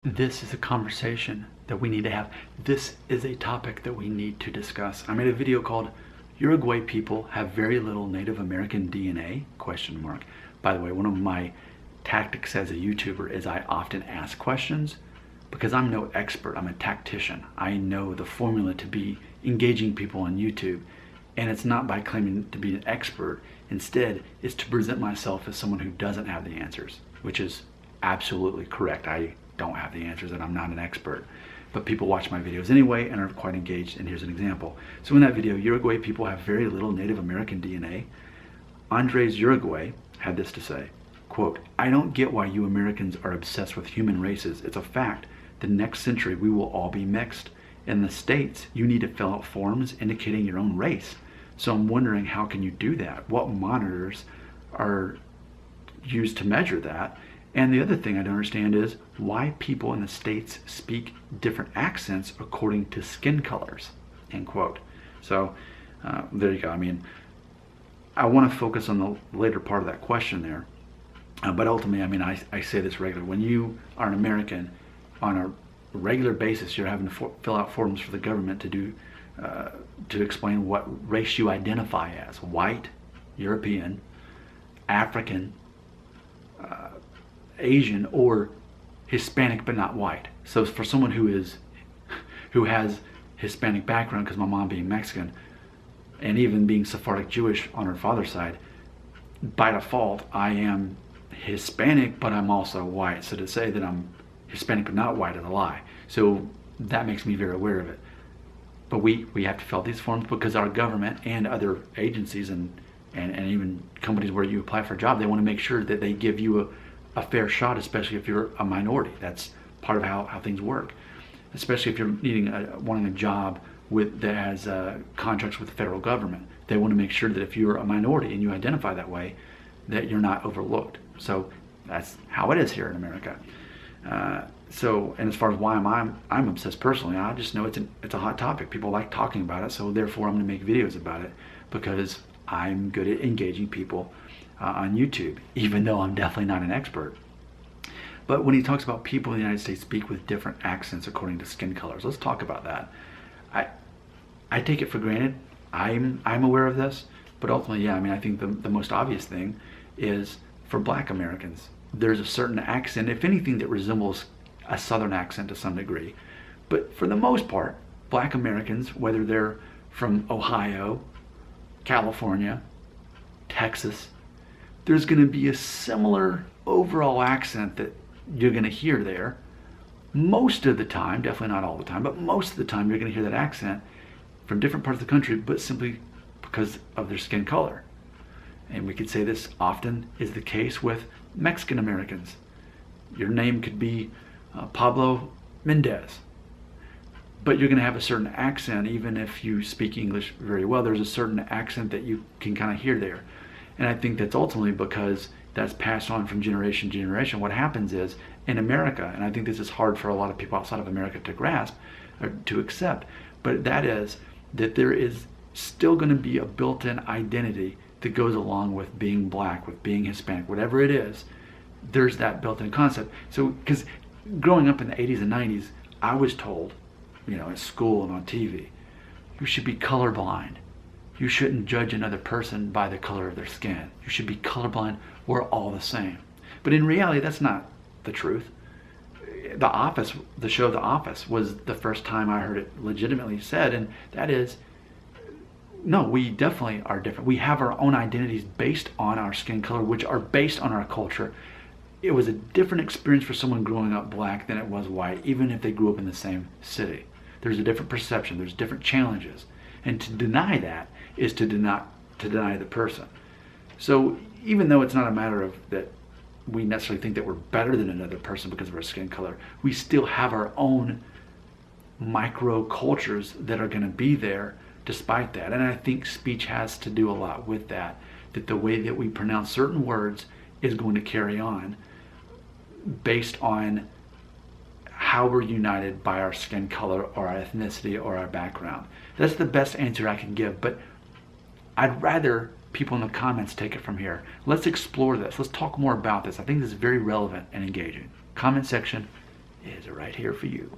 This is a conversation that we need to have. This is a topic that we need to discuss. I made a video called Uruguay People Have Very Little Native American DNA? By the way, one of my tactics as a YouTuber is I often ask questions because I'm no expert. I'm a tactician. I know the formula to be engaging people on YouTube, and it's not by claiming to be an expert. Instead, it's to present myself as someone who doesn't have the answers, which is absolutely correct. I don't have the answers and I'm not an expert, but people watch my videos anyway and are quite engaged, and here's an example. So in that video, Uruguay people have very little Native American DNA. Andres Uruguay had this to say, quote, "I don't get why you Americans are obsessed with human races. It's a fact. The next century we will all be mixed. In the States, you need to fill out forms indicating your own race. So I'm wondering, how can you do that? What monitors are used to measure that? And the other thing I don't understand is why people in the States speak different accents according to skin colors," end quote. So there you go. I mean, I want to focus on the later part of that question there. But ultimately, I mean, I say this regularly. When you are an American, on a regular basis, you're having to fill out forms for the government to explain what race you identify as: white, European, African, Asian, or Hispanic but not white. So for someone who has Hispanic background, because my mom being Mexican and even being Sephardic Jewish on her father's side, by default I am Hispanic but I'm also white. So to say that I'm Hispanic but not white is a lie. So that makes me very aware of it. But we have to fill out these forms because our government and other agencies and even companies where you apply for a job, they want to make sure that they give you a fair shot, especially if you're a minority. That's part of how things work, especially if you're wanting a job that has contracts with the federal government. They want to make sure that if you're a minority and you identify that way, that you're not overlooked. So that's how it is here in America. And as far as why I'm obsessed personally, I just know it's a hot topic. People like talking about it, so therefore I'm going to make videos about it because I'm good at engaging people on YouTube, even though I'm definitely not an expert. But when he talks about people in the United States speak with different accents according to skin colors, let's talk about that. I take it for granted. I'm aware of this, but ultimately, yeah, I mean, I think the most obvious thing is for Black Americans, there's a certain accent, if anything, that resembles a Southern accent to some degree. But for the most part, Black Americans, whether they're from Ohio, California, Texas, there's going to be a similar overall accent that you're going to hear there. Most of the time, definitely not all the time, but most of the time you're going to hear that accent from different parts of the country, but simply because of their skin color. And we could say this often is the case with Mexican Americans. Your name could be Pablo Mendez, but you're going to have a certain accent. Even if you speak English very well, there's a certain accent that you can kind of hear there. And I think that's ultimately because that's passed on from generation to generation. What happens is in America, and I think this is hard for a lot of people outside of America to grasp or to accept, but that is that there is still going to be a built-in identity that goes along with being Black, with being Hispanic, whatever it is. There's that built-in concept. So, because growing up in the 80s and 90s, I was told, at school and on TV, you should be colorblind. You shouldn't judge another person by the color of their skin. You should be colorblind. We're all the same. But in reality, that's not the truth. The show The Office was the first time I heard it legitimately said, and that is, no, we definitely are different. We have our own identities based on our skin color, which are based on our culture. It was a different experience for someone growing up Black than it was white, even if they grew up in the same city. There's a different perception. There's different challenges. And to deny that is to deny the person. So even though it's not a matter of that we necessarily think that we're better than another person because of our skin color, we still have our own micro cultures that are going to be there despite that. And I think speech has to do a lot with that the way that we pronounce certain words is going to carry on based on how we're united by our skin color or our ethnicity or our background. That's the best answer I can give, but I'd rather people in the comments take it from here. Let's explore this. Let's talk more about this. I think this is very relevant and engaging. Comment section is right here for you.